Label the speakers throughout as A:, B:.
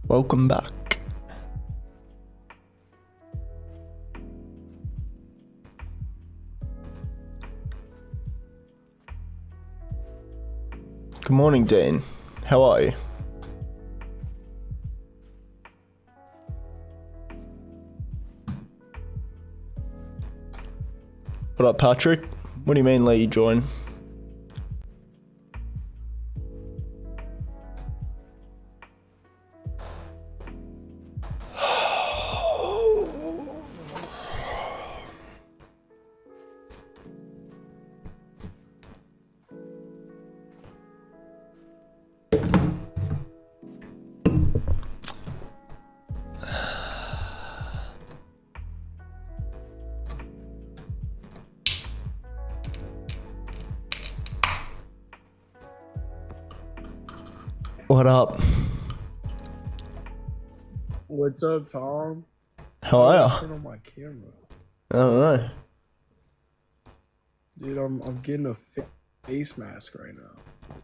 A: Welcome back. Good morning, Dean. How are you? What up, Patrick? What do you mean let you join? What up?
B: What's up, Tom?
A: How are ya?
B: Turn on my camera.
A: I don't know.
B: Dude, I'm getting a face mask right now.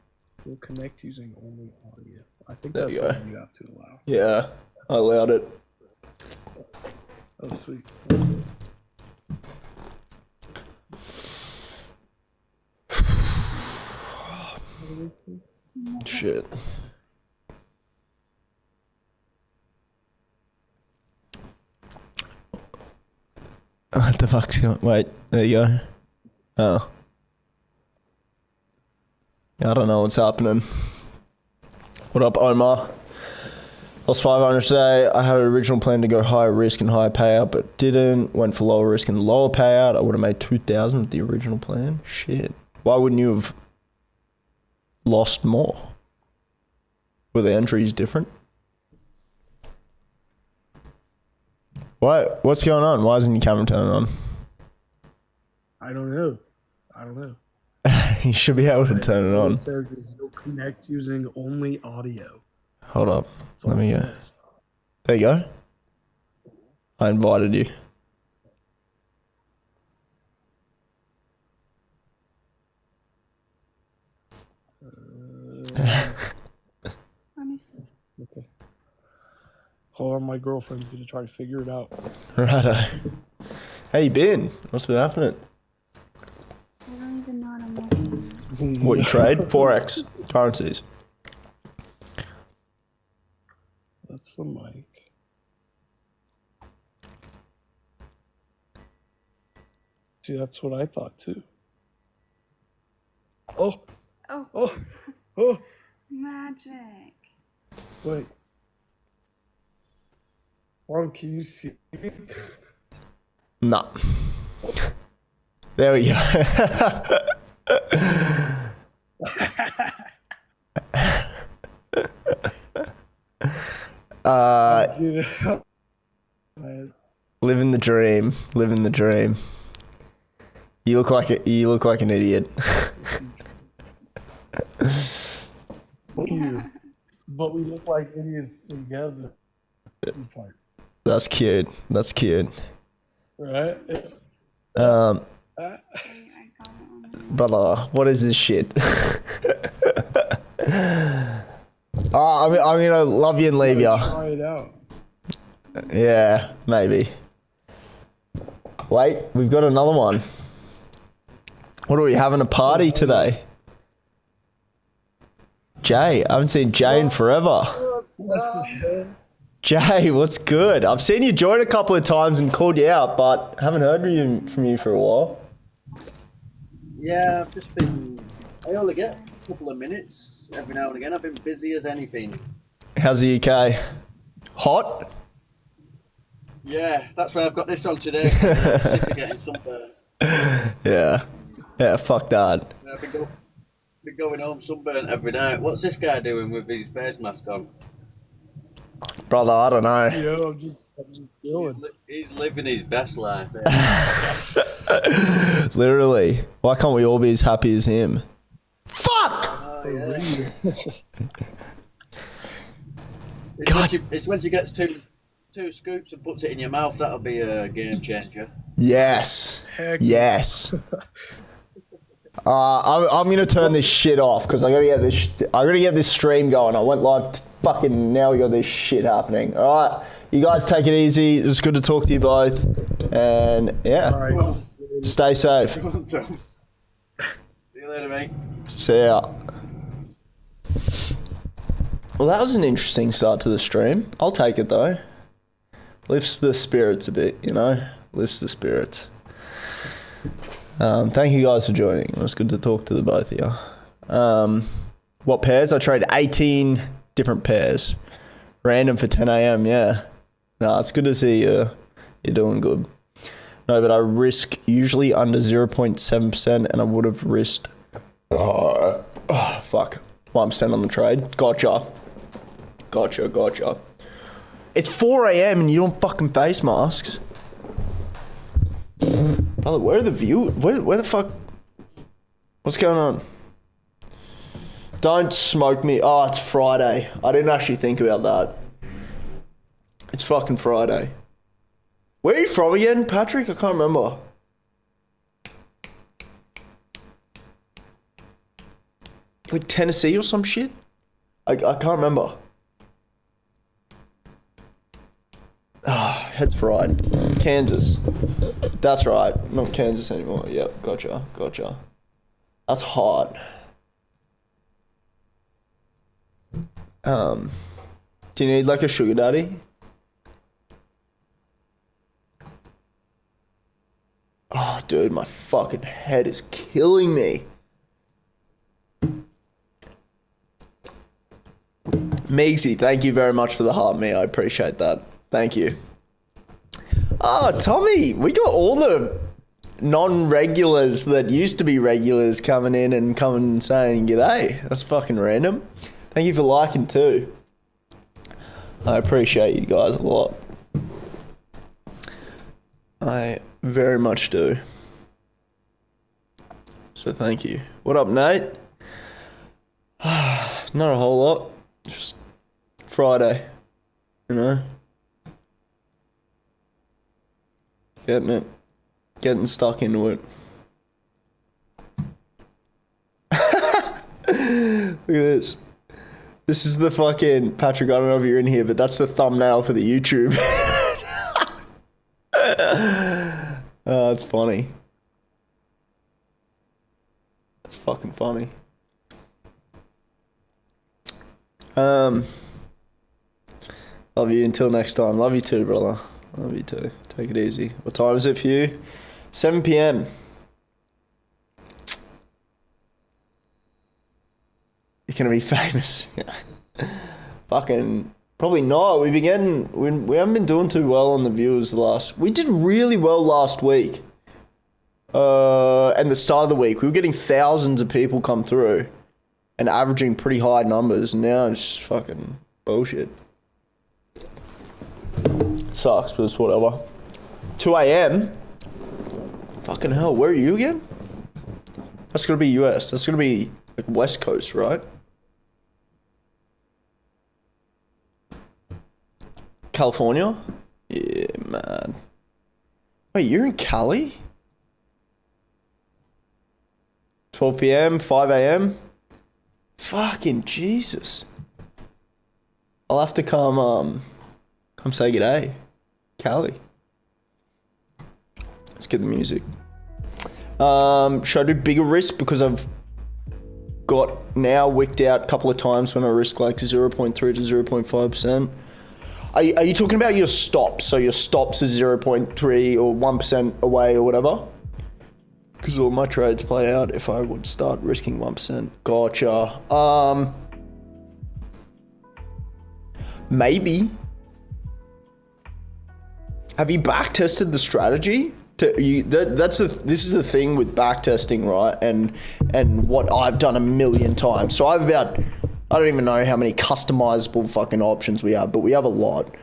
B: We'll connect using only audio. I think
A: There
B: that's
A: you go.
B: something you have to allow.
A: Yeah, I allowed it.
B: Oh, sweet.
A: Shit. What the fuck's going on? Wait, there you go. Oh. I don't know what's happening. What up, Omar? Lost 500 today. I had an original plan to go higher risk and higher payout, but didn't. Went for lower risk and lower payout. I would have made 2,000 with the original plan. Shit. Why wouldn't you have lost more? Were the entries different? What? What's going on? Why isn't your camera turning on?
B: I don't know. I don't know.
A: You should be able to turn it on.
B: It says is you'll connect using only audio.
A: Hold up.
B: That's all
A: Let me
B: it
A: go.
B: says.
A: There you go. I invited you.
C: Let me see.
B: Okay. Hold on, my girlfriend's gonna try to figure it out.
A: Righto. How you been? What's been happening?
C: I don't even know what I'm looking at.
A: What you trade? Forex. Currencies.
B: That's the mic. See, that's what I thought too. Oh,
C: Oh,
B: oh, oh,
C: magic.
B: wait. Mom, can you see me?
A: Nah. There we go.
B: Get out. Man.
A: Living the dream. Living the dream. You look like an idiot.
B: But we look like idiots together.
A: That's cute. That's cute.
B: Right?
C: Wait, I got it on there.
A: Brother, what is this shit? I'm gonna love you and leave ya.
B: Try it out.
A: Yeah, maybe. Wait, we've got another one. What are we having a party today? Jay, I haven't seen Jay in forever. Jay, what's good? I've seen you join a couple of times and called you out, but haven't heard from you for a while.
D: Yeah, I've just been. I only get a couple of minutes every now and again. I've been busy as anything.
A: How's the UK? Hot?
D: Yeah, that's why I've got this on today. I'm sick of getting sunburned.
A: Yeah. Yeah, fuck that.
D: I've been going home sunburnt every night. What's this guy doing with his face mask on?
A: Brother, I don't know.
B: Yo, I'm just chilling.
D: He's living his best life. Eh?
A: Literally. Why can't we all be as happy as him? Fuck!
D: Oh, yeah.
A: God.
D: It's when she gets two scoops and puts it in your mouth, that'll be a game changer.
A: Yes.
B: Heck
A: Yes. I'm gonna turn this shit off because I gotta get this. I gotta get this stream going. I went live. Fucking now we got this shit happening. All right, you guys take it easy. It was good to talk to you both, and yeah,
B: All right.
D: Well,
A: stay safe.
D: see you later, mate.
A: See ya. Well, that was an interesting start to the stream. I'll take it though. Lifts the spirits a bit, you know. Lifts the spirits. Thank you guys for joining. It was good to talk to the both of you. What pairs? I traded 18 different pairs. Random for 10 a.m. Yeah. No, it's good to see you. You're doing good. No, but I risk usually under 0.7%, and I would have risked. Fuck. 1% on the trade. Gotcha. It's 4 a.m. and you don't fucking face masks. Brother, where are the view? Where the fuck? What's going on? Don't smoke me. Oh, it's Friday. I didn't actually think about that. It's fucking Friday. Where are you from again, Patrick? I can't remember. Like Tennessee or some shit? I can't remember. Head's fried. Kansas. That's right. Not Kansas anymore. Yep, gotcha. That's hot. Do you need like a sugar daddy? Oh, dude, my fucking head is killing me. Meegsy, thank you very much for the heart, me. I appreciate that. Thank you. Oh, Tommy, we got all the non-regulars that used to be regulars coming in and saying g'day. That's fucking random. Thank you for liking too. I appreciate you guys a lot. I very much do. So thank you. What up, Nate? Not a whole lot. Just Friday, you know? Getting stuck into it. Look at this. This is the fucking, Patrick, I don't know if you're in here, but that's the thumbnail for the YouTube. Oh, it's funny. It's fucking funny. Love you until next time. Love you too, brother. Love you too. Take it easy. What time is it for you? 7 p.m. You're gonna be famous. Fucking probably not. We haven't been doing too well on the viewers we did really well last week. And the start of the week, we were getting thousands of people come through and averaging pretty high numbers. And now it's just fucking bullshit. Sucks, but it's whatever. 2 a.m. Fucking hell, where are you again? That's gonna be US. That's gonna be like West Coast, right? California? Yeah, man. Wait, you're in Cali? 12 p.m., 5 a.m.? Fucking Jesus. I'll have to come say g'day. Cali. Let's get the music. Should I do bigger risk? Because I've got now wicked out a couple of times when I risk like 0.3 to 0.5%. Are you talking about your stops? So your stops is 0.3 or 1% away or whatever? Because all my trades play out if I would start risking 1%. Gotcha. Maybe. Have you back tested the strategy? This is the thing with back testing, right? And what I've done a million times. So I don't even know how many customizable fucking options we have, but we have a lot.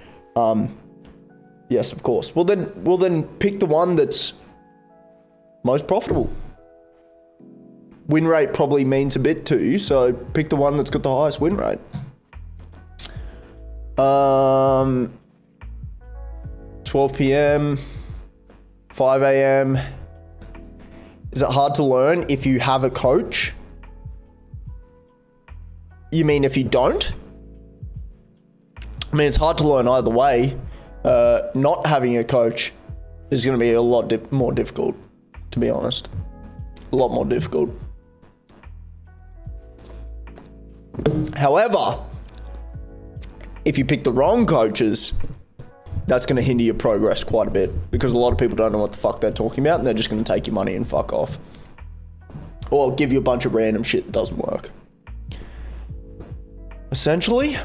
A: Yes, of course. Well then pick the one that's most profitable. Win rate probably means a bit to you, so pick the one that's got the highest win rate. 12 p.m., 5 a.m. Is it hard to learn if you have a coach? You mean if you don't? I mean, it's hard to learn either way. Not having a coach is going to be a lot more difficult, to be honest. A lot more difficult. However, if you pick the wrong coaches, that's going to hinder your progress quite a bit, because a lot of people don't know what the fuck they're talking about and they're just going to take your money and fuck off. Or give you a bunch of random shit that doesn't work. Essentially,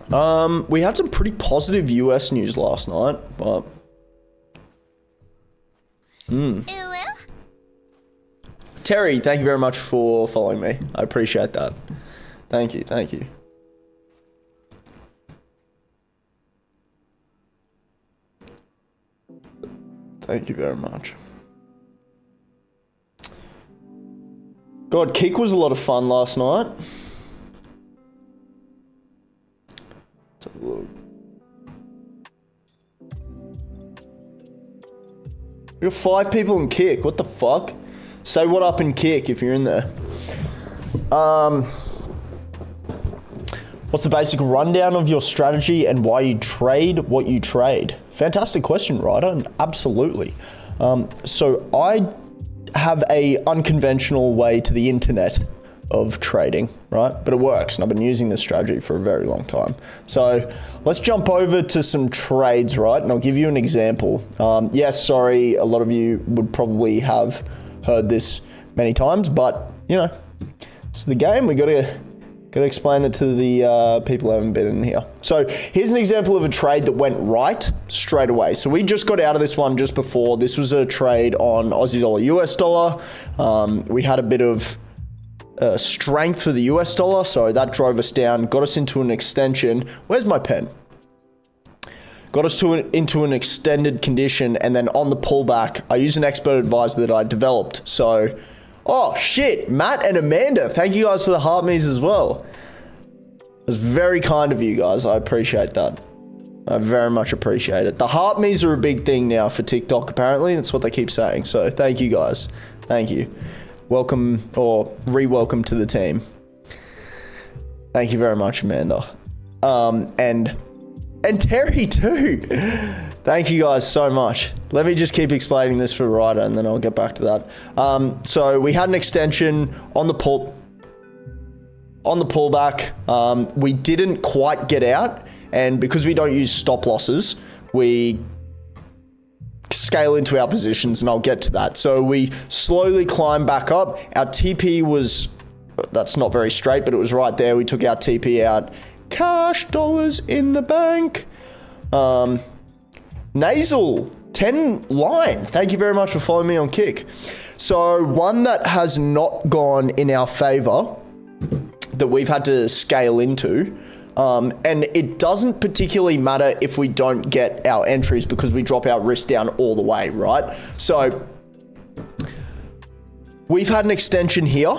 A: we had some pretty positive US news last night, but... Terry, thank you very much for following me. I appreciate that. Thank you, thank you. Thank you very much. God, Kick was a lot of fun last night. Let's have a look. We got 5 people in Kick. What the fuck? Say what up in Kick if you're in there. What's the basic rundown of your strategy and why you trade what you trade? Fantastic question, Ryder, and absolutely. So I have a unconventional way to the internet of trading, right? But it works, and I've been using this strategy for a very long time. So let's jump over to some trades, right? And I'll give you an example. Yes, sorry, a lot of you would probably have heard this many times, but you know, it's the game. We gotta explain it to the people who haven't been in here. So here's an example of a trade that went right straight away. So we just got out of this one just before. This was a trade on Aussie dollar, US dollar. We had a bit of strength for the US dollar, so that drove us down, got us into an extension. Where's my pen? Got us into an extended condition, and then on the pullback, I used an expert advisor that I developed. So, oh shit, Matt and Amanda, thank you guys for the heart me's as well. It was very kind of you guys. I appreciate that. I very much appreciate it. The heart me's are a big thing now for TikTok, apparently. That's what they keep saying. So thank you guys. Thank you. Welcome, or re-welcome to the team. Thank you very much, Amanda. And Terry too. Thank you guys so much. Let me just keep explaining this for Ryder and then I'll get back to that. So we had an extension on the pullback. We didn't quite get out, and because we don't use stop losses, we scale into our positions, and I'll get to that. So we slowly climb back up. Our TP was, that's not very straight, but it was right there. We took our TP out. Cash dollars in the bank. Nasal 10 line. Thank you very much for following me on Kick. So one that has not gone in our favor that we've had to scale into, and it doesn't particularly matter if we don't get our entries because we drop our risk down all the way, right? So we've had an extension here,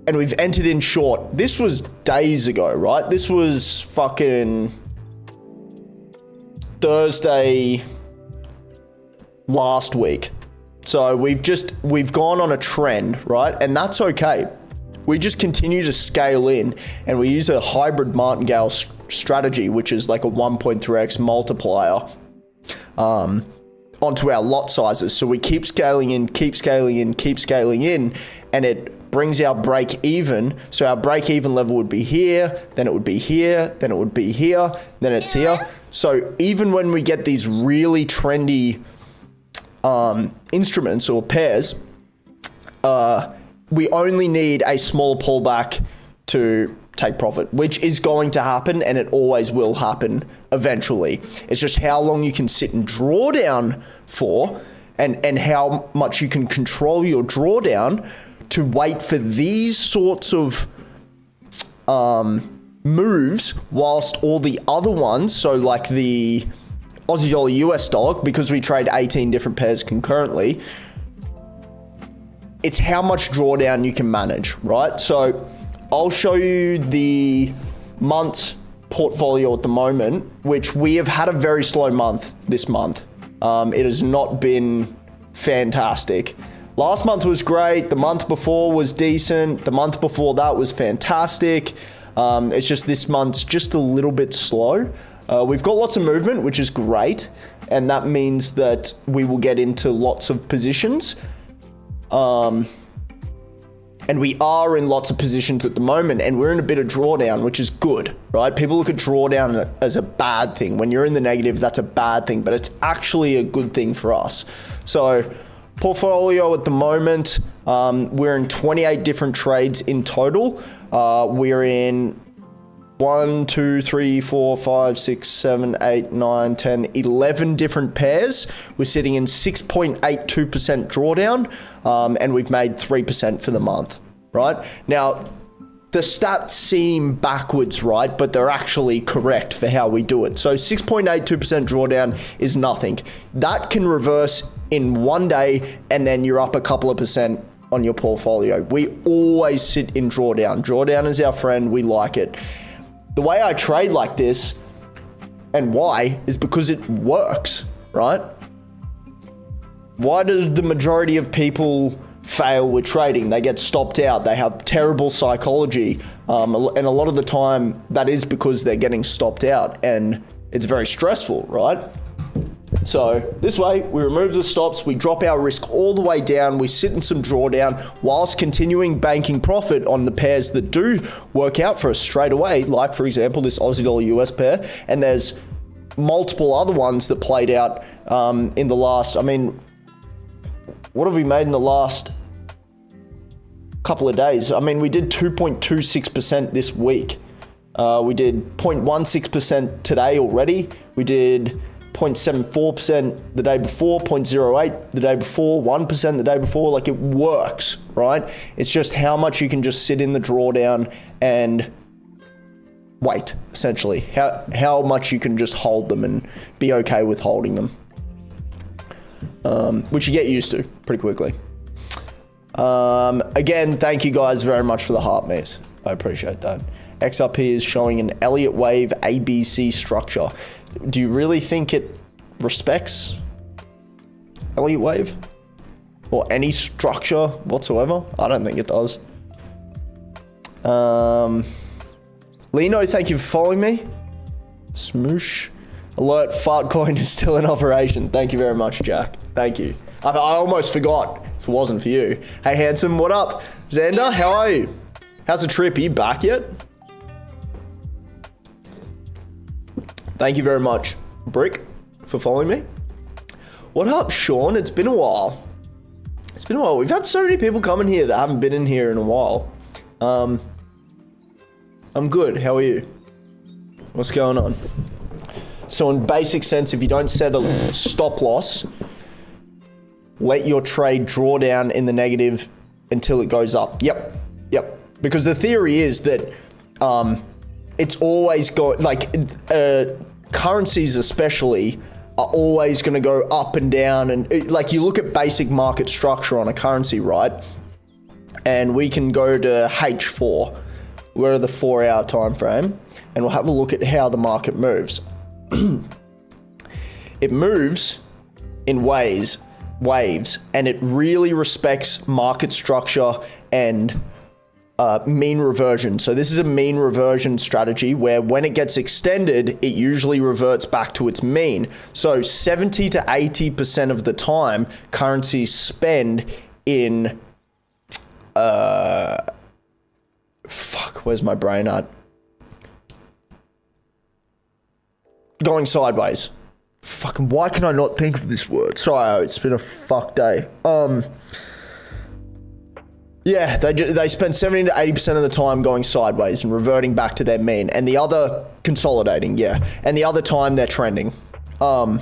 A: and we've entered in short. This was days ago, right? This was fucking Thursday last week. So we've gone on a trend, right? And that's okay. We just continue to scale in, and we use a hybrid martingale strategy, which is like a 1.3x multiplier onto our lot sizes. So we keep scaling in, and it brings our break even. So our break even level would be here, then it would be here, then it would be here, then it's here. So even when we get these really trendy instruments or pairs, we only need a small pullback to take profit, which is going to happen, and it always will happen eventually. It's just how long you can sit and draw down for, and how much you can control your drawdown to wait for these sorts of moves, whilst all the other ones, so like the Aussie dollar, US dollar, because we trade 18 different pairs concurrently, it's how much drawdown you can manage, right? So I'll show you the month's portfolio at the moment, which we have had a very slow month this month. It has not been fantastic. Last month was great. The month before was decent. The month before that was fantastic. It's just this month's just a little bit slow. We've got lots of movement, which is great. And that means that we will get into lots of positions. And we are in lots of positions at the moment, and we're in a bit of drawdown, which is good, right? People look at drawdown as a bad thing. When you're in the negative, that's a bad thing, but it's actually a good thing for us. So portfolio at the moment, we're in 28 different trades in total. We're in 1, 2, 3, 4, 5, 6, 7, 8, 9, 10, 11 different pairs. We're sitting in 6.82% drawdown, and we've made 3% for the month, right? Now, the stats seem backwards, right? But they're actually correct for how we do it. So 6.82% drawdown is nothing. That can reverse in one day, and then you're up a couple of percent on your portfolio. We always sit in drawdown. Drawdown is our friend. We like it. The way I trade like this, and why, is because it works, right? Why do the majority of people fail with trading? They get stopped out. They have terrible psychology. And a lot of the time, that is because they're getting stopped out, and it's very stressful, right? So this way, we remove the stops, we drop our risk all the way down, we sit in some drawdown whilst continuing banking profit on the pairs that do work out for us straight away, like for example, this Aussie dollar US pair, and there's multiple other ones that played out in the last, I mean, what have we made in the last couple of days? I mean, we did 2.26% this week. We did 0.16% today already. We did 0.74% the day before, 0.08 the day before, 1% the day before. Like, it works, right? It's just how much you can just sit in the drawdown and wait, essentially. How much you can just hold them and be okay with holding them. Which you get used to pretty quickly. Again, thank you guys very much for the heart, mates. I appreciate that. XRP is showing an Elliott wave ABC structure. Do you really think it respects Elliott wave or any structure whatsoever? I don't think it does. Lino, thank you for following me. Smoosh. Alert, Fartcoin is still in operation. Thank you very much, Jack. Thank you. I almost forgot if it wasn't for you. Hey, handsome, what up? Xander, how are you? How's the trip? Are you back yet? Thank you very much, Brick, for following me. What up, Sean? It's been a while. It's been a while. We've had so many people come in here that haven't been in here in a while. I'm good. How are you? What's going on? So in basic sense, if you don't set a stop loss, let your trade draw down in the negative until it goes up. Yep. Because the theory is that it's always going, like, currencies especially are always going to go up and down. And like, you look at basic market structure on a currency, right? And we can go to H4, we're at the 4-hour time frame, and we'll have a look at how the market moves. It moves in waves, and it really respects market structure and mean reversion. So this is a mean reversion strategy where when it gets extended, it usually reverts back to its mean. So 70 to 80% of the time, currencies spend in, where's my brain at? Going sideways. Fucking, why can I not think of this word? Sorry, it's been a fuck day. Yeah, they spend 70 to 80% of the time going sideways and reverting back to their mean, and the other consolidating, yeah. And the other time they're trending. Fuck.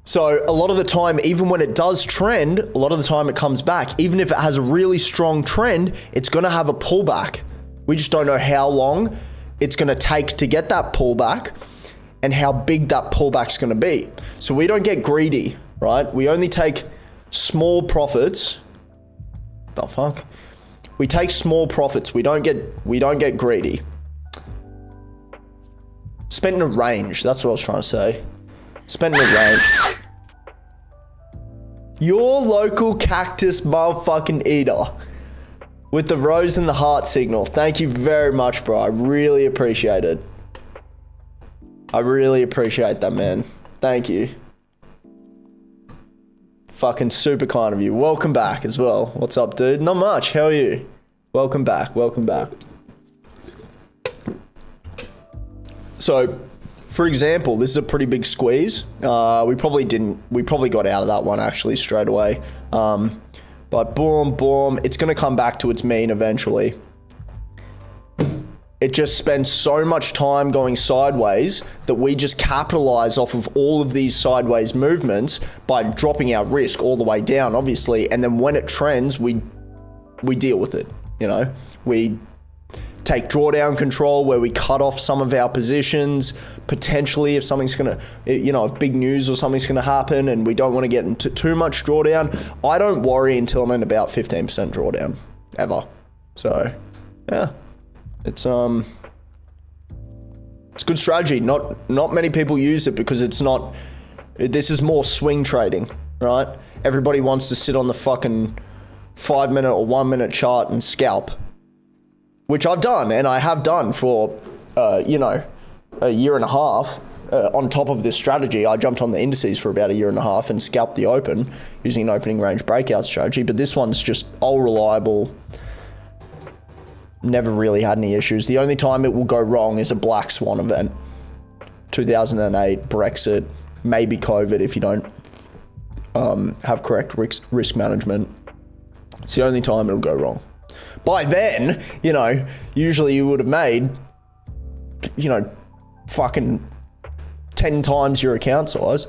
A: So a lot of the time, even when it does trend, a lot of the time it comes back. Even if it has a really strong trend, it's gonna have a pullback. We just don't know how long it's gonna take to get that pullback and how big that pullback's gonna be. So we don't get greedy, right? We only take small profits. The fuck? We take small profits. We don't get greedy. Spent in a range. That's what I was trying to say. Spent in a range. Your local cactus motherfucking eater with the rose and the heart signal. Thank you very much, bro. I really appreciate it. I really appreciate that, man. Thank you. Fucking super kind of you. Welcome back as well. What's up, dude? Not much. How are you? Welcome back. Welcome back. So, for example, this is a pretty big squeeze. We probably got out of that one actually straight away. But boom, boom, it's gonna come back to its mean eventually. It just spends so much time going sideways that we just capitalize off of all of these sideways movements by dropping our risk all the way down, obviously. And then when it trends, we deal with it, you know? We take drawdown control where we cut off some of our positions, potentially if something's gonna, you know, if big news or something's gonna happen and we don't wanna get into too much drawdown. I don't worry until I'm in about 15% drawdown, ever. So, yeah. It's a good strategy. Not many people use it because this is more swing trading, right? Everybody wants to sit on the fucking 5 minute or 1 minute chart and scalp, which I've done, and I have done for, you know, a year and a half. On top of this strategy, I jumped on the indices for about a year and a half and scalped the open using an opening range breakout strategy. But this one's just all reliable. Never really had any issues. The only time it will go wrong is a black swan event. 2008, Brexit, maybe COVID if you don't have correct risk management. It's the only time it'll go wrong. By then, you know, usually you would have made, you know, fucking 10 times your account size.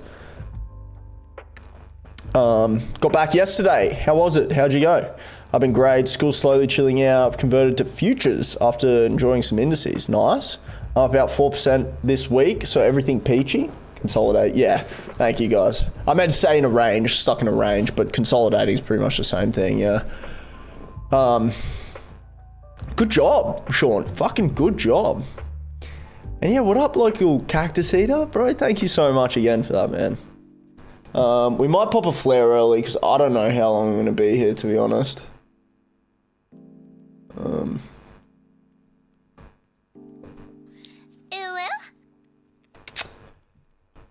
A: Got back yesterday. How was it? How'd you go? I've been great. School's slowly chilling out. I've converted to futures after enjoying some indices. Nice. I'm about 4% this week, so everything peachy. Consolidate. Yeah, thank you guys. I meant to say in a range, stuck in a range, but consolidating is pretty much the same thing, yeah. Good job, Sean. Fucking good job. And yeah, what up, local cactus eater? Bro, thank you so much again for that, man. We might pop a flare early because I don't know how long I'm going to be here, to be honest.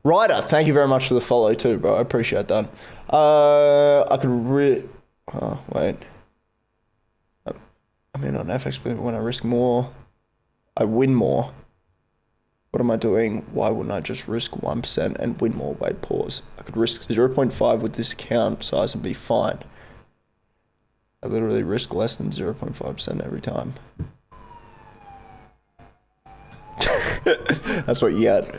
A: Ryder, thank you very much for the follow too, bro. I appreciate that. I could wait. I mean, on FX, but when I risk more, I win more. What am I doing? Why wouldn't I just risk 1% and win more? Wait, pause. I could risk 0.5 with this account size and be fine. I literally risk less than 0.5% every time. That's what you get.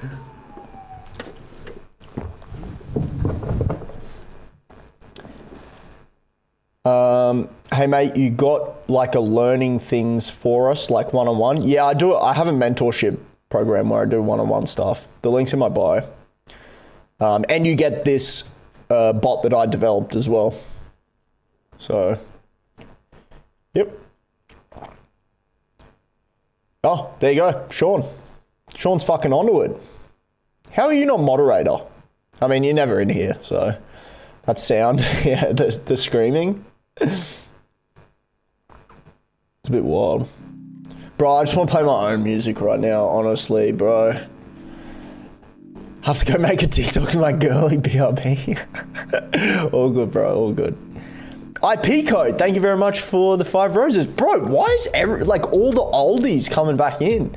A: Hey mate, you got like a learning things for us, like one-on-one? Yeah, I do. I have a mentorship program where I do one-on-one stuff. The link's in my bio. And you get this bot that I developed as well. So, yep. Oh, there you go, Sean. Sean's fucking onto it. How are you not moderator? I mean, you're never in here, so that's sound. Yeah, the screaming. It's a bit wild. Bro, I just want to play my own music right now, honestly, bro. I have to go make a TikTok to my girly BRB. All good, bro, all good. IP code, thank you very much for the 5 roses. Bro, why is all the oldies coming back in?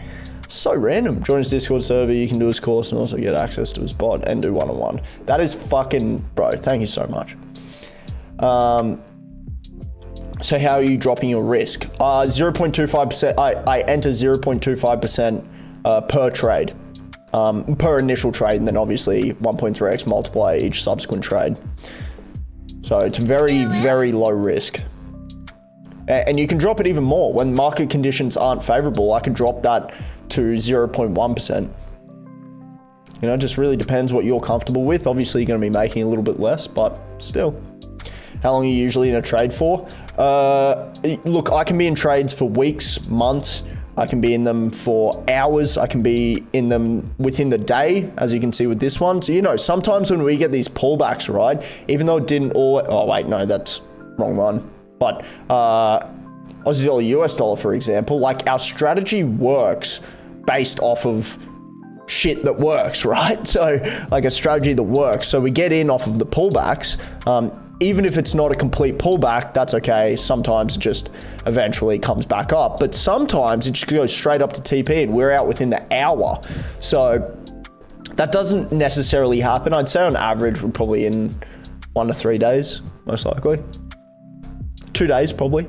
A: So random. Join his Discord server, you can do his course and also get access to his bot and do one-on-one. That is fucking, bro, thank you so much. So how are you dropping your risk? 0.25%, I enter 0.25% per trade, per initial trade, and then obviously 1.3x multiply each subsequent trade. So it's very, very low risk. And you can drop it even more. When market conditions aren't favorable, I can drop that to 0.1%. You know, it just really depends what you're comfortable with. Obviously, you're going to be making a little bit less, but still. How long are you usually in a trade for? Look, I can be in trades for weeks, months, I can be in them for hours. I can be in them within the day, as you can see with this one. So, you know, sometimes when we get these pullbacks, right, even though it didn't always, oh wait, no, that's wrong one. But Aussie dollar, US dollar, for example, like our strategy works based off of shit that works, right? So like a strategy that works. So we get in off of the pullbacks. Even if it's not a complete pullback, that's okay. Sometimes it just eventually comes back up, but sometimes it just goes straight up to TP and we're out within the hour. So that doesn't necessarily happen. I'd say on average, we're probably in 1 to 3 days, most likely. 2 days, probably.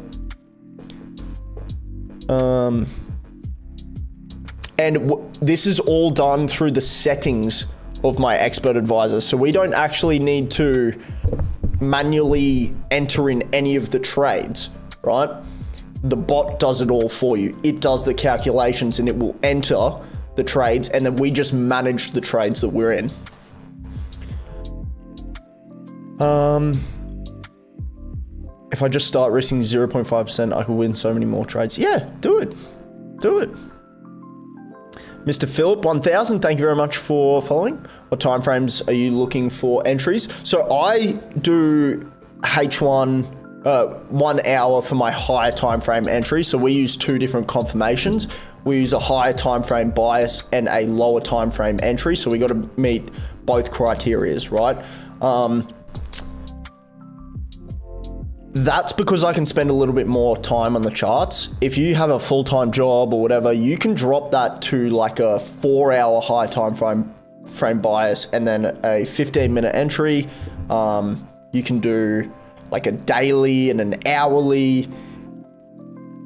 A: This is all done through the settings of my expert advisor. So we don't actually need to manually enter in any of the trades, right? The bot does it all for you. It does the calculations and it will enter the trades, and then we just manage the trades that we're in. If I just start risking 0.5%, I could win so many more trades. Yeah, do it. Do it. Mr. Philip 1000, thank you very much for following. What timeframes are you looking for entries? So I do H1 1 hour for my higher time frame entry. So we use 2 different confirmations. We use a higher time frame bias and a lower time frame entry. So we got to meet both criterias, right? That's because I can spend a little bit more time on the charts. If you have a full-time job or whatever, you can drop that to like a 4-hour high time frame bias and then a 15-minute entry. You can do like a daily and an hourly.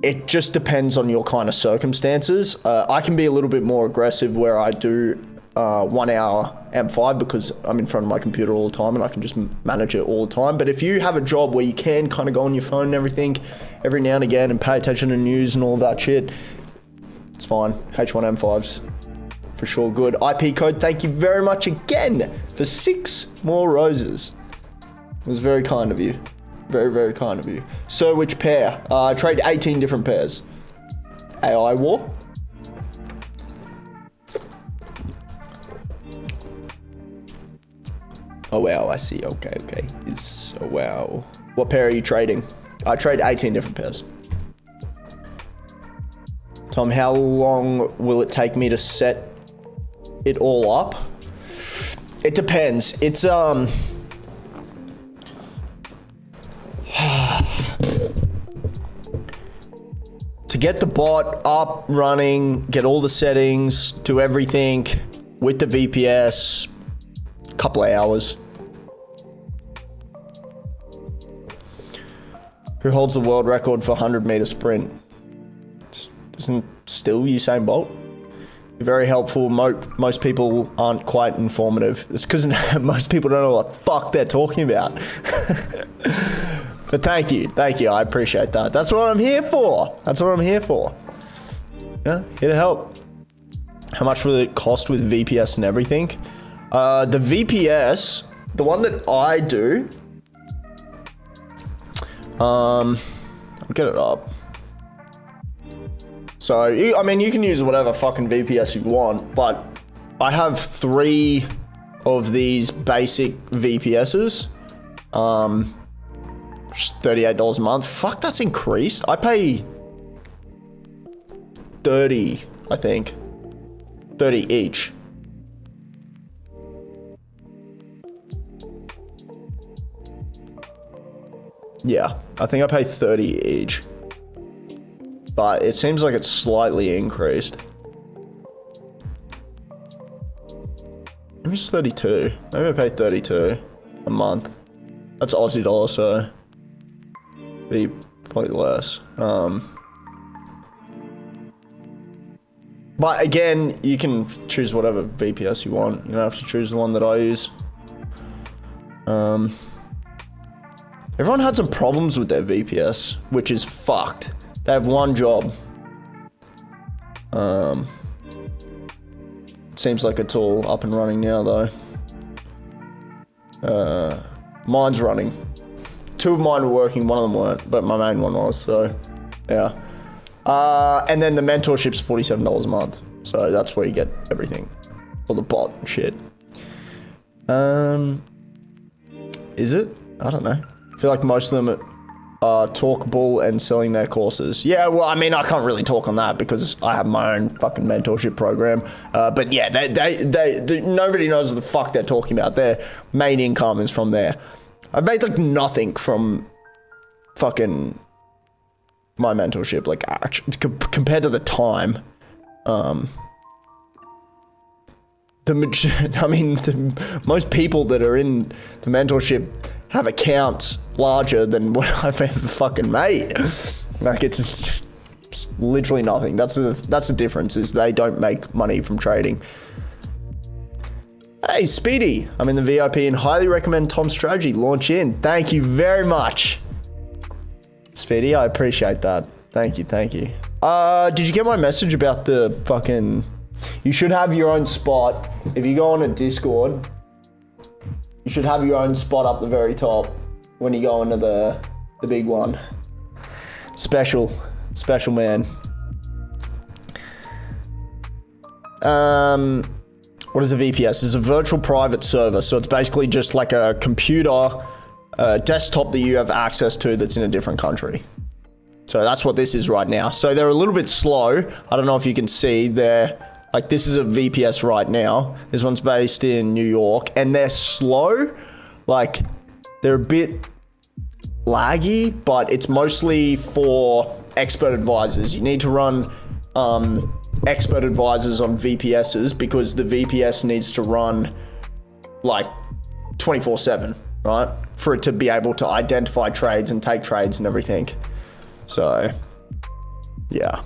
A: It just depends on your kind of circumstances. I can be a little bit more aggressive where I do 1 hour M5 because I'm in front of my computer all the time and I can just manage it all the time. But if you have a job where you can kind of go on your phone and everything every now and again and pay attention to news and all that shit, it's fine. H1 M5's for sure good. IP code, thank you very much again for 6 more roses. It was very kind of you. Very, very kind of you. So which pair? I trade 18 different pairs. AI War. Oh wow, I see. Okay. It's, oh wow. What pair are you trading? I trade 18 different pairs. Tom, how long will it take me to set it all up? It depends. It's to get the bot up, running, get all the settings, do everything with the VPS, couple of hours. Who holds the world record for 100-meter sprint? Isn't still Usain Bolt? Very helpful. Most people aren't quite informative. It's because most people don't know what the fuck they're talking about. But thank you. I appreciate that. That's what I'm here for. Yeah, here to help. How much will it cost with VPS and everything? The VPS, the one that I do, I'll get it up. So, I mean, you can use whatever fucking VPS you want, but I have 3 of these basic VPSs. Just $38 a month. Fuck, that's increased. I pay 30, I think. 30 each. Yeah, I think I pay 30 each. But it seems like it's slightly increased. Maybe it's 32. Maybe I pay 32 a month. That's Aussie dollar, so be probably less. But again, you can choose whatever VPS you want. You don't have to choose the one that I use. Everyone had some problems with their VPS, which is fucked. They have one job. Seems like it's all up and running now, though. Mine's running. 2 of mine were working, one of them weren't, but my main one was, so, yeah. And then the mentorship's $47 a month. So that's where you get everything. All the bot and shit. Is it? I don't know. I feel like most of them are talkable and selling their courses. Yeah, well, I mean, I can't really talk on that because I have my own fucking mentorship program. But yeah, they nobody knows what the fuck they're talking about. Their main income is from there. I've made like nothing from fucking my mentorship, like actually, compared to the time. Most people that are in the mentorship have accounts larger than what I've ever fucking made. Like it's literally nothing. That's the difference, is they don't make money from trading. Hey, Speedy, I'm in the VIP and highly recommend Tom's strategy. Launch in. Thank you very much. Speedy, I appreciate that. Thank you. Did you get my message about the fucking... You should have your own spot. If you go on a Discord, you should have your own spot up the very top when you go into the big one. Special man. What is a VPS? It's a virtual private server. So it's basically just like a computer, desktop that you have access to that's in a different country. So that's what this is right now. So they're a little bit slow. I don't know if you can see there. Like this is a VPS right now. This one's based in New York and they're slow. Like they're a bit laggy, but it's mostly for expert advisors. You need to run expert advisors on VPSs because the VPS needs to run like 24/7, right? For it to be able to identify trades and take trades and everything. So, yeah.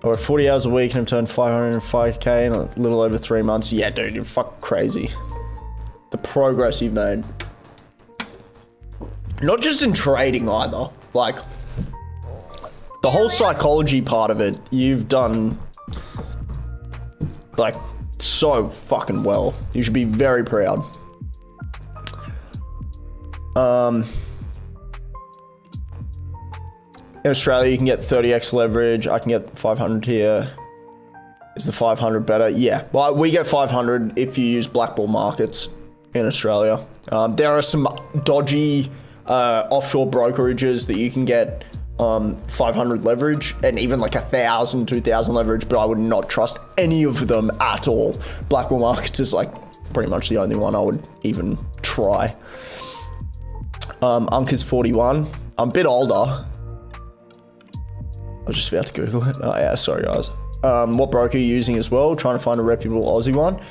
A: I work 40 hours a week and I've turned 505k in a little over 3 months. Yeah, dude, you're fucking crazy. The progress you've made. Not just in trading either. Like, the whole psychology part of it, you've done, like, so fucking well. You should be very proud. In Australia, you can get 30x leverage. I can get 500 here. Is the 500 better? Yeah. Well, we get 500 if you use black bull markets in Australia. There are some dodgy offshore brokerages that you can get 500 leverage and even like 1,000, 2,000 leverage, but I would not trust any of them at all. Black bull markets is like pretty much the only one I would even try. Unk is 41. I'm a bit older. I was just about to Google it. Oh yeah, sorry guys. What broker are you using as well? Trying to find a reputable Aussie one.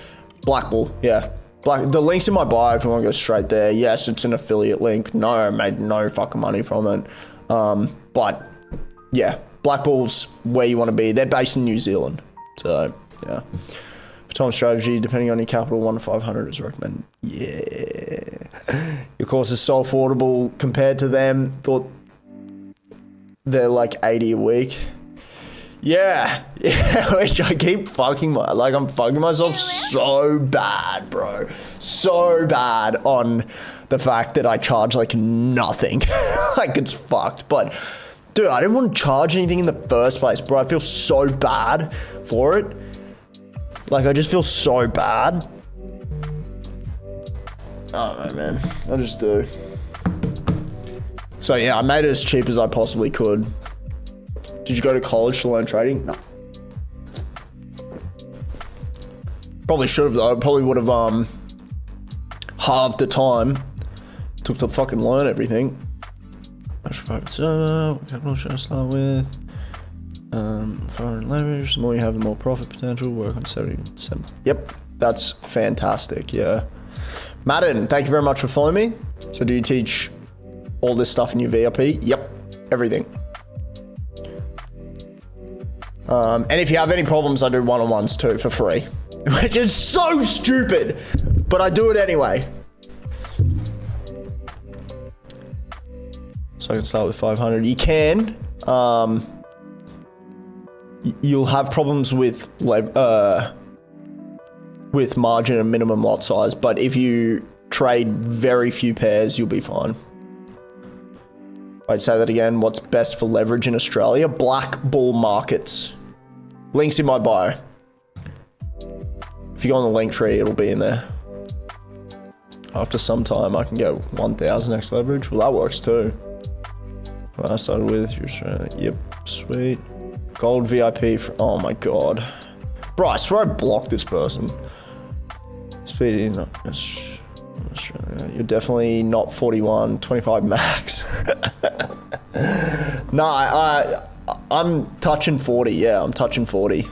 A: Black Bull, yeah. The link's in my bio if you want to go straight there. Yes, it's an affiliate link. No, I made no fucking money from it. But yeah, Black Bull's where you want to be. They're based in New Zealand. So yeah. For Tom's strategy, depending on your capital, 1 to 500 is recommended. Yeah. Your course is so affordable compared to them. Thought they're like 80 a week. Yeah, which I keep fucking I'm fucking myself so bad, bro. So bad on the fact that I charge like nothing. Like it's fucked. But dude, I didn't want to charge anything in the first place, bro. I feel so bad for it. Like I just feel so bad. I don't know, man. I just do. So yeah, I made it as cheap as I possibly could. Did you go to college to learn trading? No. Probably should have though. Probably would have halved the time it took to fucking learn everything. Capital should I start with? Foreign leverage. The more you have, the more profit potential. Work on 77. Yep, that's fantastic. Yeah. Madden, thank you very much for following me. So do you teach all this stuff in your VIP? Yep, everything. And if you have any problems, I do one-on-ones too for free, which is so stupid, but I do it anyway. So I can start with 500. You can. You'll have problems with margin and minimum lot size, but if you trade very few pairs, you'll be fine. I'd say that again. What's best for leverage in Australia? Black bull markets. Links in my bio. If you go on the link tree, it'll be in there. After some time, I can get 1000x leverage. Well, that works too. What I started with, you're Australia. Yep, sweet. Gold VIP for, oh my God. Bro, I swear I blocked this person. Speedy, no, Australia. You're definitely not 41, 25 max. Nah, I'm touching 40. Yeah, I'm touching 40.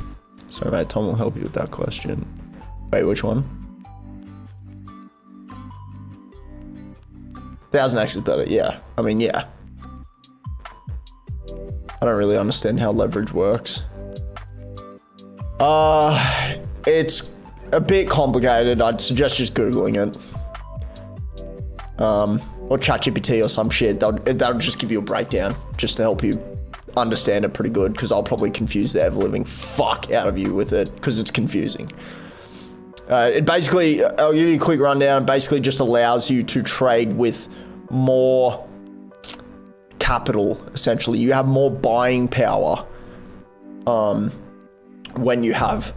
A: Sorry, mate. Tom will help you with that question. Wait, which one? 1000x is better. Yeah. I mean, yeah. I don't really understand how leverage works. It's a bit complicated. I'd suggest just Googling it. Or ChatGPT or some shit. That'll just give you a breakdown just to help you understand it pretty good, because I'll probably confuse the ever-living fuck out of you with it because it's confusing. It basically, I'll give you a quick rundown. It basically just allows you to trade with more capital, essentially. You have more buying power when you have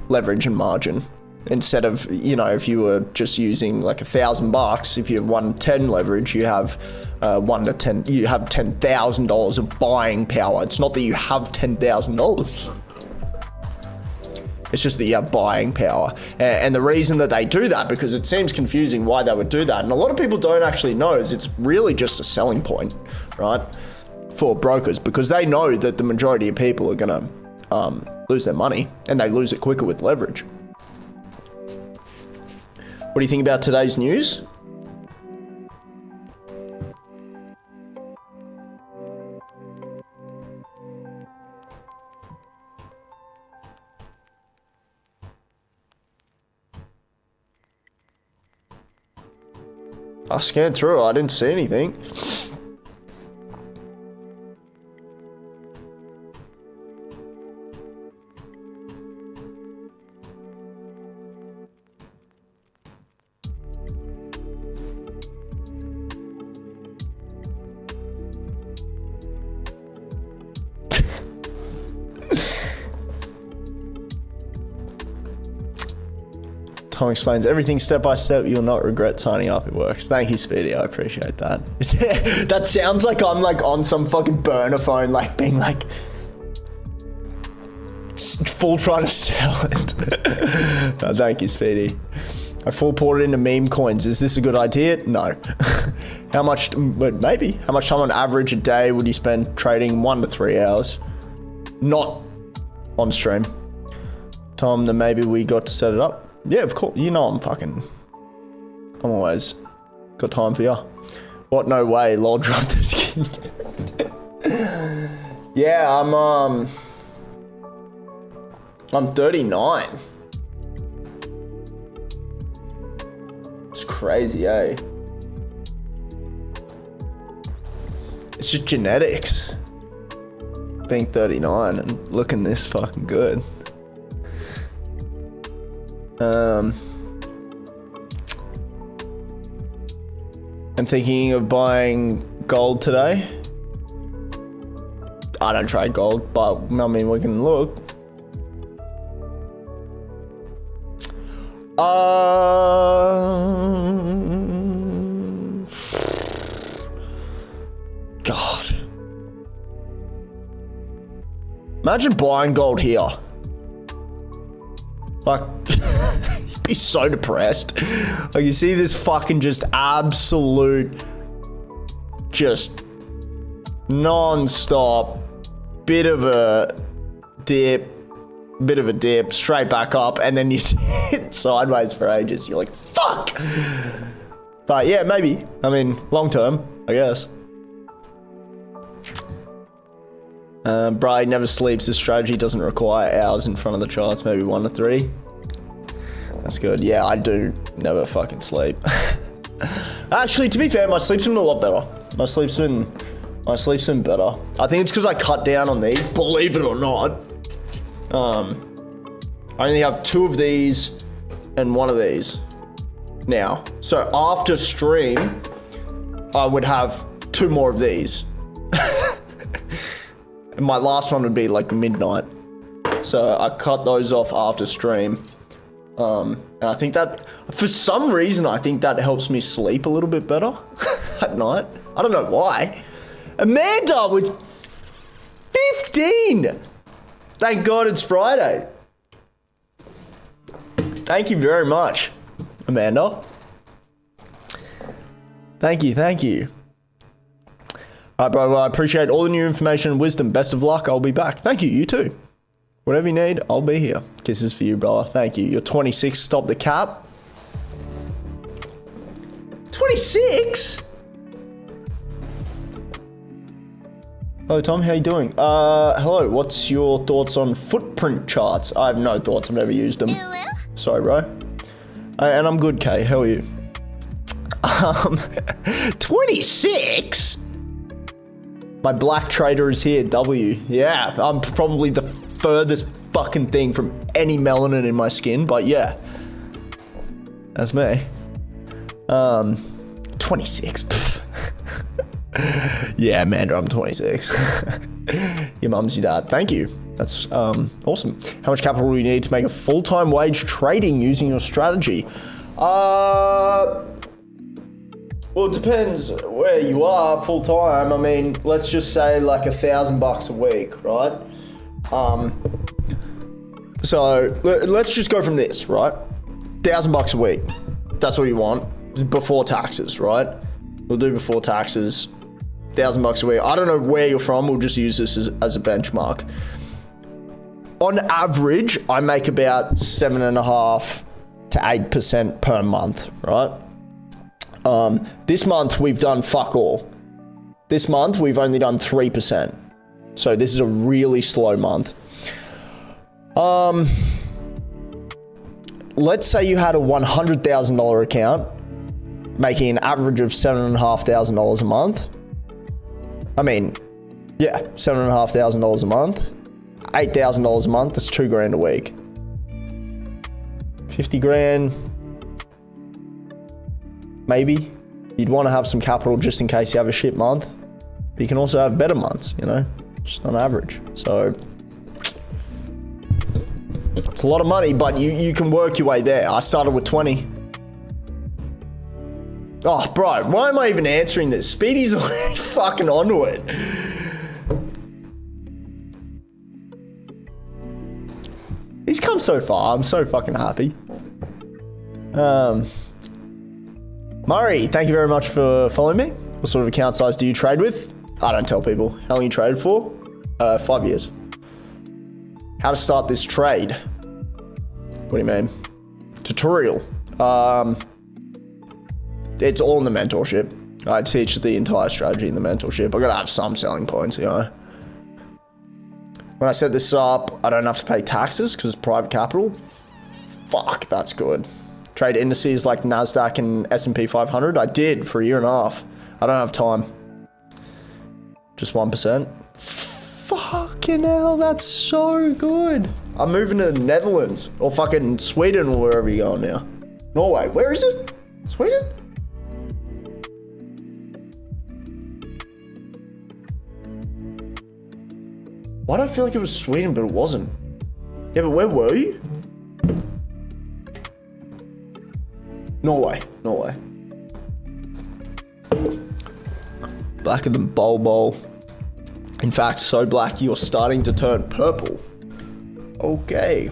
A: leverage and margin. Instead of, you know, if you were just using like $1,000, if you have 1 to 10 leverage, you have 1 to 10, you have $10,000 of buying power. It's not that you have $10,000. It's just that you have buying power. And the reason that they do that, because it seems confusing why they would do that, and a lot of people don't actually know, is it's really just a selling point, right? For brokers, because they know that the majority of people are gonna lose their money, and they lose it quicker with leverage. What do you think about today's news? I scanned through it, I didn't see anything. Tom explains everything step by step. You'll not regret signing up. It works. Thank you, Speedy. I appreciate that. That sounds like I'm like on some fucking burner phone, like being like full trying to sell it. No, thank you, Speedy. I full ported into meme coins. Is this a good idea? No. How much? But maybe. How much time on average a day would you spend trading? 1 to 3 hours. Not on stream. Tom, then maybe we got to set it up. Yeah, of course. You know I'm always got time for you. What? No way. Lol, drop the skin. Yeah, I'm 39. It's crazy, eh? It's just genetics. Being 39 and looking this fucking good. I'm thinking of buying gold today. I don't trade gold, but I mean, we can look. God. Imagine buying gold here. Like, you'd be so depressed. Like, you see this fucking just absolute, just non-stop, bit of a dip, straight back up, and then you sit sideways for ages. You're like, fuck! But yeah, maybe. I mean, long term, I guess. Bride never sleeps. This strategy doesn't require hours in front of the charts, maybe 1 to 3. That's good. Yeah, I do never fucking sleep. Actually, to be fair, my sleep's been a lot better. My sleep's been better. I think it's because I cut down on these, believe it or not. I only have 2 of these and 1 of these now. So after stream, I would have 2 more of these. And my last one would be like midnight. So I cut those off after stream. And I think that, for some reason, I think that helps me sleep a little bit better at night. I don't know why. Amanda with 15. Thank God it's Friday. Thank you very much, Amanda. Thank you, thank you. All right, bro, well, I appreciate all the new information and wisdom. Best of luck. I'll be back. Thank you, you too. Whatever you need, I'll be here. Kisses for you, brother. Thank you. You're 26. Stop the cap. 26? Hello, Tom. How you doing? Hello. What's your thoughts on footprint charts? I have no thoughts. I've never used them. Sorry, bro. And I'm good, Kay. How are you? 26? My black trader is here, W. Yeah, I'm probably the furthest fucking thing from any melanin in my skin, but yeah. That's me. 26. Yeah, Amanda, I'm 26. Your mum's your dad. Thank you. That's awesome. How much capital do you need to make a full-time wage trading using your strategy? Well, it depends where you are full-time. I mean, let's just say like $1,000 a week, right? So let's just go from this, right? $1,000 a week. That's what you want before taxes, right? We'll do before taxes. $1,000 a week. I don't know where you're from. We'll just use this as a benchmark. On average, I make about 7.5% to 8% per month, right? This month we've done fuck all. This month we've only done 3%. So this is a really slow month. Let's say you had a $100,000 account making an average of $7,500 a month. I mean, yeah, $7,500 a month, $8,000 a month, that's $2,000 a week. 50 grand, maybe. You'd want to have some capital just in case you have a shit month. But you can also have better months, you know, just on average. So it's a lot of money, but you can work your way there. I started with 20. Oh, bro, why am I even answering this? Speedy's already fucking onto it. He's come so far. I'm so fucking happy. Murray, thank you very much for following me. What sort of account size do you trade with? I don't tell people. How long you traded for? 5 years. How to start this trade? What do you mean? Tutorial. It's all in the mentorship. I teach the entire strategy in the mentorship. I gotta have some selling points, you know. When I set this up, I don't have to pay taxes because it's private capital. Fuck, that's good. Trade indices like NASDAQ and S&P 500. I did for a year and a half. I don't have time. Just 1%. Fucking hell, that's so good. I'm moving to the Netherlands or fucking Sweden or wherever you're going now. Norway, where is it? Sweden? Why do I feel like it was Sweden, but it wasn't? Yeah, but where were you? Norway. Blacker than Bol. In fact, so black you're starting to turn purple. Okay.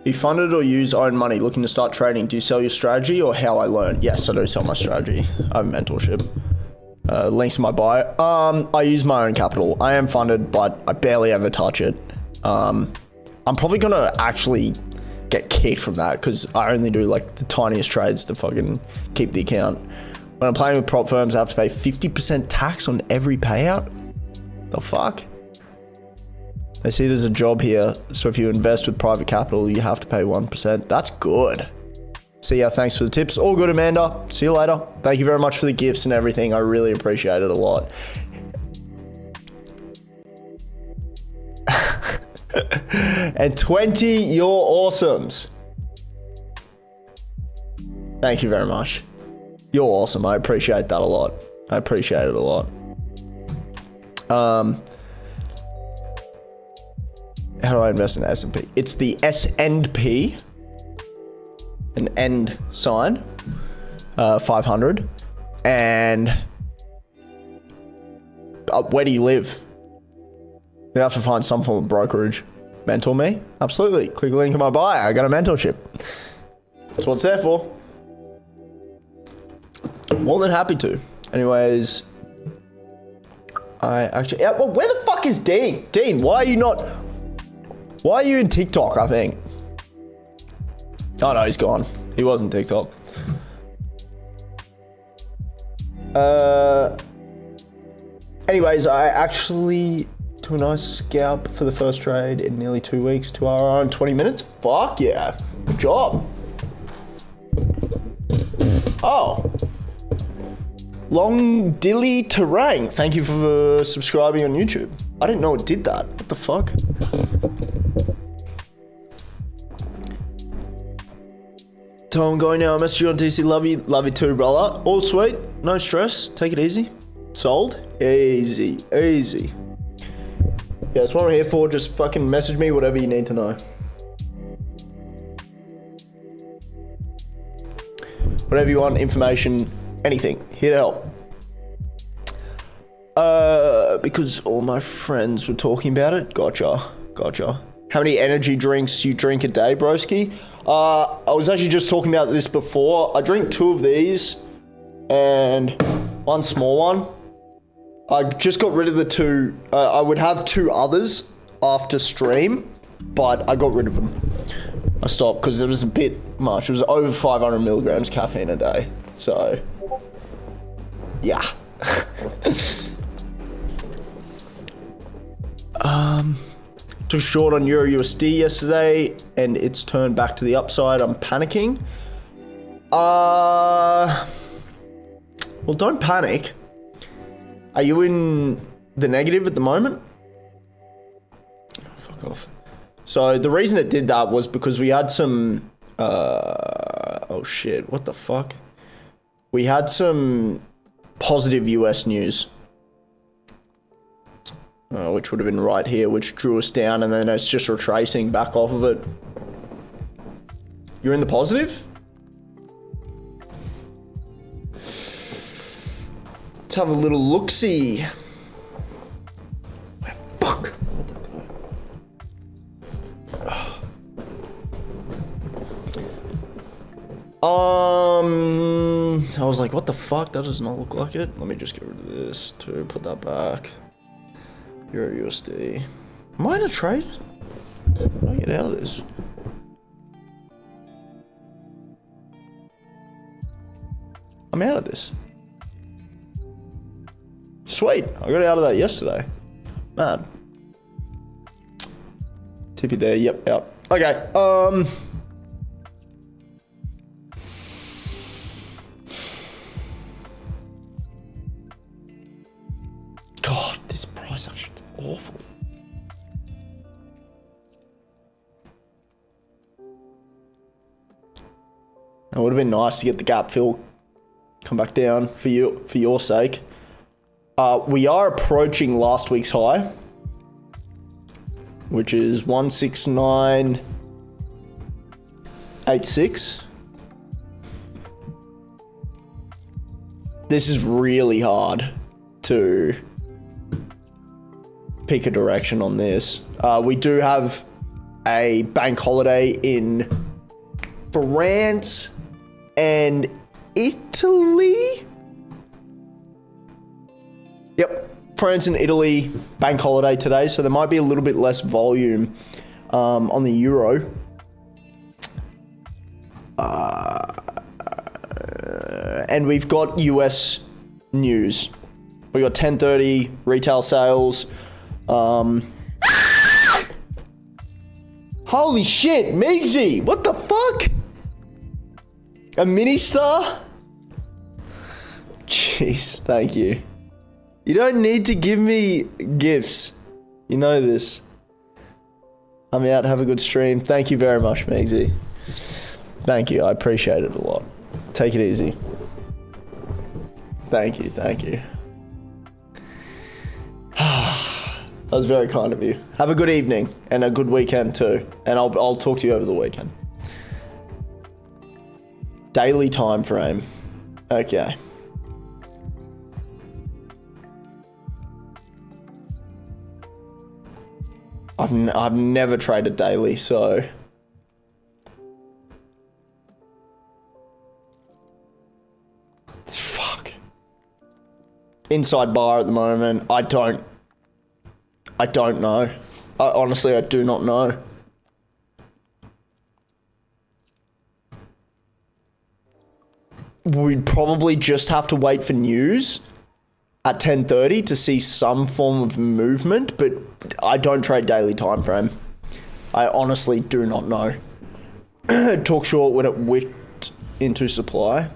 A: You funded or use own money looking to start trading? Do you sell your strategy or how I learn? Yes, I do sell my strategy. I have a mentorship. Links in my bio. I use my own capital. I am funded, but I barely ever touch it. I'm probably gonna actually get kicked from that because I only do like the tiniest trades to fucking keep the account When I'm playing with prop firms, I have to pay 50% tax on every payout? The fuck? They see it as a job here, so if you invest with private capital, you have to pay 1%. That's good. So yeah, thanks for the tips. All good, Amanda. See you later. Thank you very much for the gifts and everything. I really appreciate it a lot. And 20, you're awesomes. Thank you very much. You're awesome. I appreciate that a lot. I appreciate it a lot. How do I invest in S&P? It's the S&P, an end sign, 500. And where do you live? You have to find some form of brokerage. Mentor me? Absolutely. Click the link in my bio. I got a mentorship. That's what it's there for. More than happy to. Anyways, I actually... Yeah, well, where the fuck is Dean? Dean, why are you not... Why are you in TikTok, I think? Oh, no, he's gone. He wasn't TikTok. Anyways, I actually took a nice scalp for the first trade in nearly 2 weeks. 2 hour and 20 minutes. Fuck yeah. Good job. Oh. Long Dilly Terrain. Thank you for subscribing on YouTube. I didn't know it did that. What the fuck? Tom, I'm going now. I messaged you on TC. Love you. Love you too, brother. All sweet. No stress. Take it easy. Sold. Easy. Easy. Yeah, that's what I'm here for. Just fucking message me whatever you need to know. Whatever you want, information, anything. Here to help. Because all my friends were talking about it. Gotcha. Gotcha. How many energy drinks you drink a day, broski? I was actually just talking about this before. I drink 2 of these and 1 small one. I just got rid of the 2. I would have 2 others after stream, but I got rid of them. I stopped because it was a bit much. It was over 500 milligrams caffeine a day. So, yeah. Took short on Euro USD yesterday and it's turned back to the upside. I'm panicking. Well, don't panic. Are you in the negative at the moment? Fuck off. So the reason it did that was because we had some, oh shit, what the fuck? We had some positive US news. Which would have been right here, which drew us down, and then it's just retracing back off of it. You're in the positive? Let's have a little look-see. Fuck. I was like, what the fuck? That does not look like it. Let me just get rid of this to put that back. Euro USD. Am I in a trade? How do I get out of this? I'm out of this. Sweet. I got out of that yesterday. Mad. Tippy there. Yep, out. Okay. God, this price action is awful. It would have been nice to get the gap fill, come back down for your sake. We are approaching last week's high, which is 169.86. This is really hard to pick a direction on this. We do have a bank holiday in France and Italy. Yep, France and Italy bank holiday today, so there might be a little bit less volume on the euro. and we've got US news. We got 10:30 retail sales. Holy shit, Migsy! What the fuck? A mini star? Jeez, thank you. You don't need to give me gifts. You know this. I'm out. Have a good stream. Thank you very much, Migsy. Thank you. I appreciate it a lot. Take it easy. Thank you. Thank you. That was very kind of you. Have a good evening and a good weekend too. And I'll talk to you over the weekend. Daily time frame. Okay. I've never traded daily, so fuck. Inside bar at the moment. I don't know. Honestly, I do not know. We'd probably just have to wait for news at 10:30 to see some form of movement, but I don't trade daily time frame. I honestly do not know. Talk short when it wicked into supply.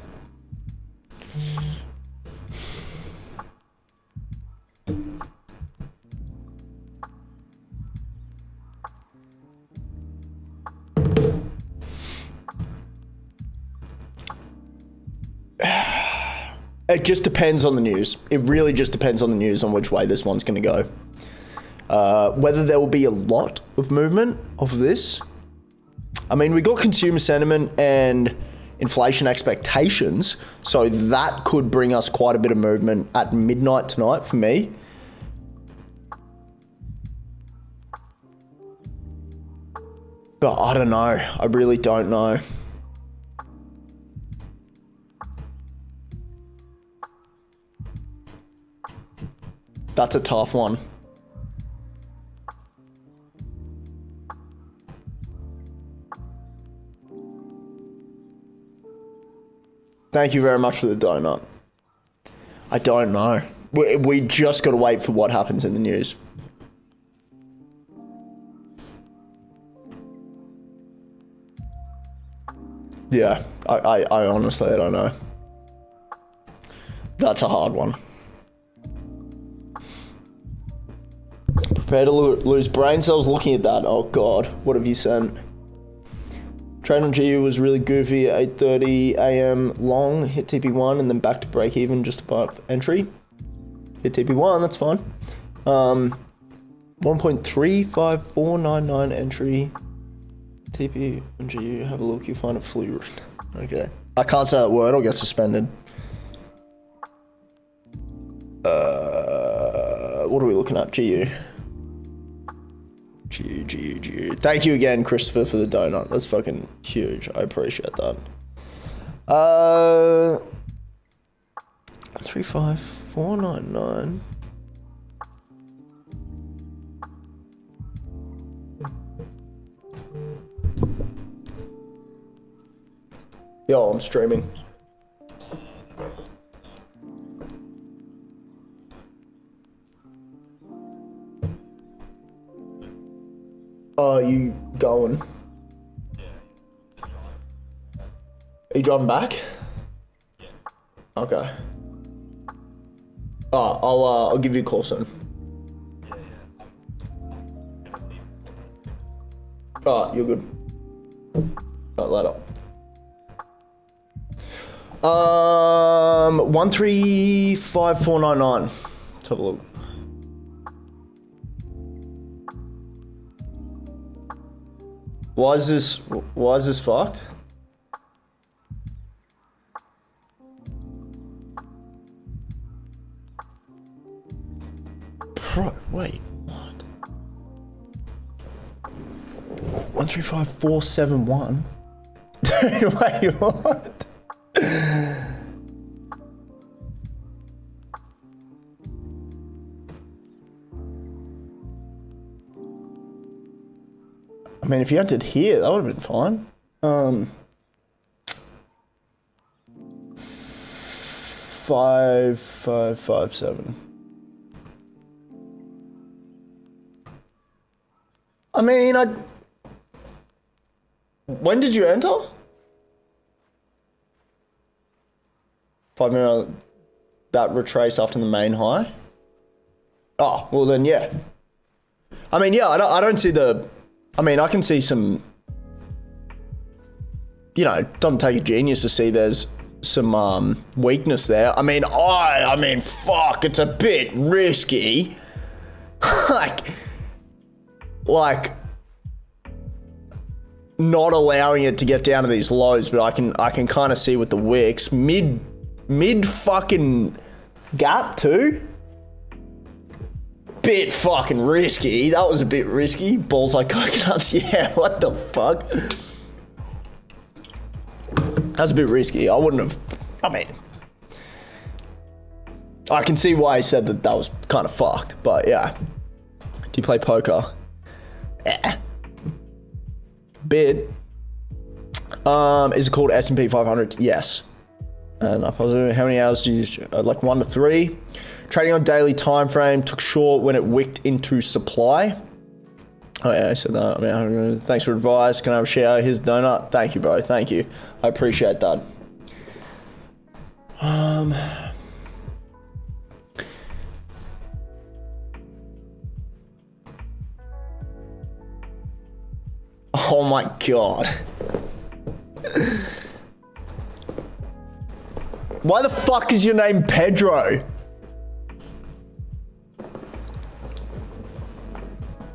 A: It just depends on the news. It really just depends on the news on which way this one's going to go. Whether there will be a lot of movement of this. I mean, we got consumer sentiment and inflation expectations, so that could bring us quite a bit of movement at midnight tonight for me. But I don't know. I really don't know. That's a tough one. Thank you very much for the donut. I don't know. We just got to wait for what happens in the news. Yeah, I honestly, I don't know. That's a hard one. Prepare to lose brain cells looking at that. Oh God, what have you sent? Trade on GU was really goofy at 8:30 a.m. long, hit TP1 and then back to break even just above entry. Hit TP1, that's fine. 1.35499 entry. TP on GU, have a look, you'll find it fully. Okay. I can't say that word, I'll get suspended. What are we looking at? GU. GU. Thank you again, Christopher, for the donut. That's fucking huge. I appreciate that. 35499. Yo, I'm streaming. Oh, you going? Are you driving back? Yeah. Okay. I'll give you a call soon. Alright, you're good. Alright, later. 135,499. Let's have a look. Why is this fucked? Wait, what? 135471. Dude, wait, what? I mean, if you entered here, that would have been fine. 5557. I mean, when did you enter? 5 minutes. That retrace after the main high. Oh, well then, yeah. I mean, yeah, I don't see the. I mean, I can see some. You know, it doesn't take a genius to see there's some weakness there. I mean, fuck, it's a bit risky. like not allowing it to get down to these lows, but I can kind of see with the wicks mid fucking gap too. Bit fucking risky. That was a bit risky. Balls like coconuts. Yeah, what the fuck? That's a bit risky. I wouldn't have. I mean, I can see why he said that was kind of fucked, but yeah. Do you play poker? Bit. Is it called S&P 500? Yes. And how many hours do you use? Like 1 to 3. Trading on daily time frame, took short when it wicked into supply. Oh yeah, I said that. I mean, thanks for advice. Can I have a share? Here's a donut. Thank you, bro. Thank you. I appreciate that. Oh my god. Why the fuck is your name Pedro?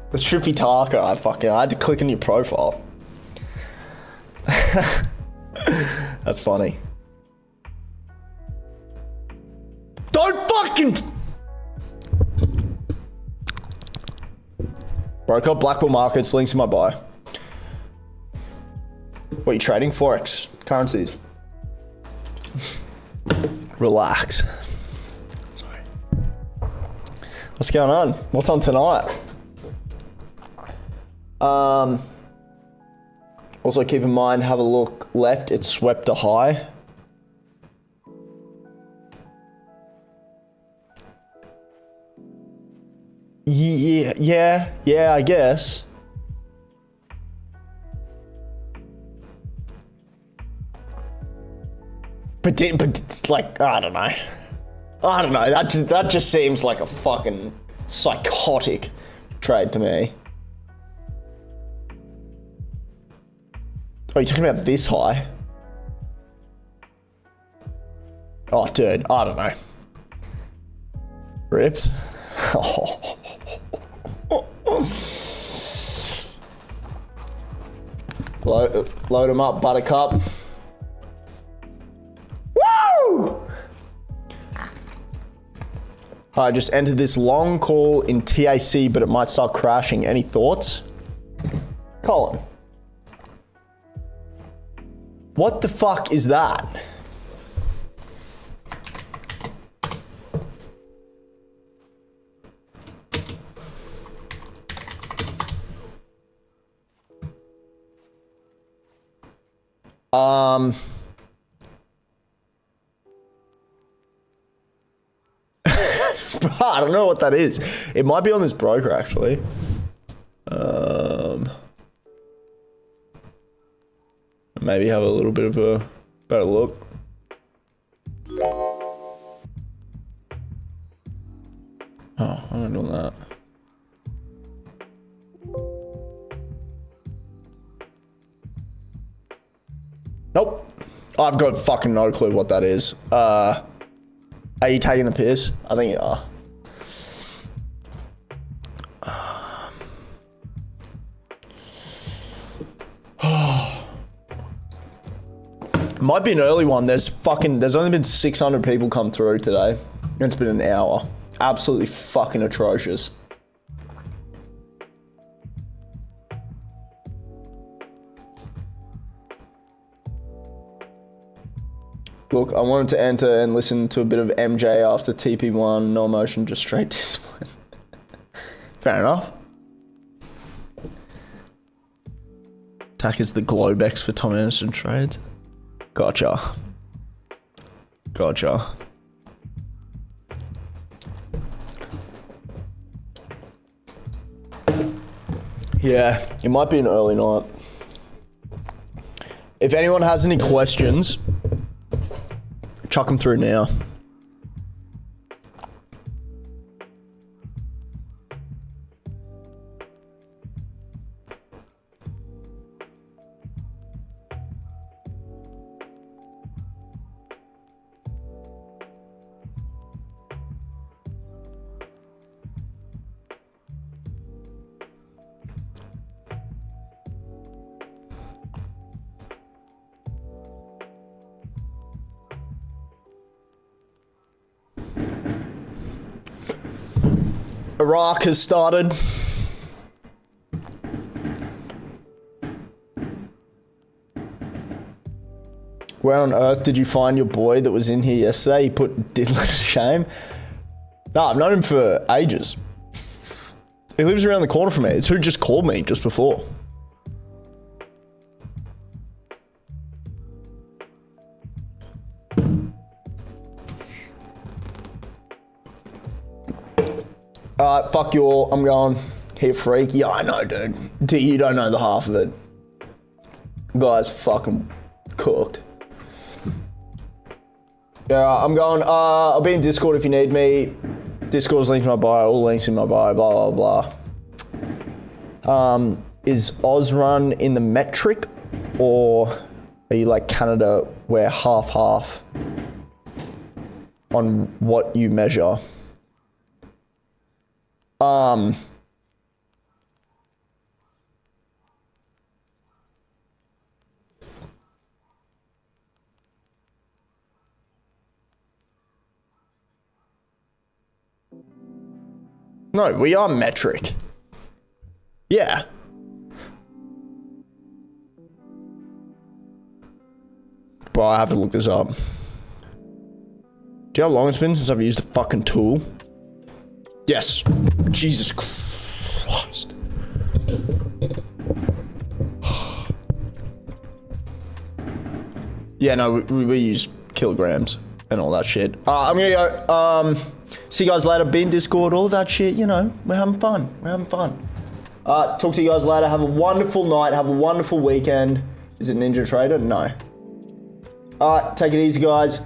A: The Trippy Taka, I had to click on your profile. That's funny. Don't fucking... Broker, Black Bull Markets, links in my bio. What are you trading? Forex, currencies. Relax. Sorry. What's going on? What's on tonight? Also keep in mind, have a look left, it's swept a high. Yeah, I guess. But like, I don't know. That just seems like a fucking psychotic trade to me. Oh, you're talking about this high? Oh, dude, I don't know. Rips. Load them up, buttercup. Woo! I just entered this long call in TAC, but it might start crashing. Any thoughts? Colin. What the fuck is that? I don't know what that is. It might be on this broker actually. Maybe have a little bit of a better look. Oh, I'm not doing that. Nope. I've got fucking no clue what that is. Are you taking the piss? I think you are. Might be an early one. There's only been 600 people come through today. It's been an hour. Absolutely fucking atrocious. Look, I wanted to enter and listen to a bit of MJ after TP1, no emotion, just straight discipline. Fair enough. Attack is the Globex for Tom Anderson trades. Gotcha. Yeah, it might be an early night. If anyone has any questions, chuck them through now. Iraq has started. Where on earth did you find your boy that was in here yesterday? He put Diddler to shame. No, I've known him for ages. He lives around the corner from me. It's who just called me just before. Alright, fuck you all. I'm going. Here, freak. Yeah, I know, dude. You don't know the half of it. Guy's fucking cooked. Yeah, I'm going. I'll be in Discord if you need me. Discord's linked in my bio. All links in my bio. Blah, blah, blah. Is Ozrun in the metric? Or are you like Canada where half-half on what you measure? No, we are metric. Yeah. Bro, I have to look this up. Do you know how long it's been since I've used a fucking tool? Yes. Jesus Christ. Yeah, no, we use kilograms and all that shit. I'm gonna go. See you guys later. Be in Discord, all of that shit. You know, we're having fun. We're having fun. Talk to you guys later. Have a wonderful night. Have a wonderful weekend. Is it Ninja Trader? No. Alright, take it easy, guys.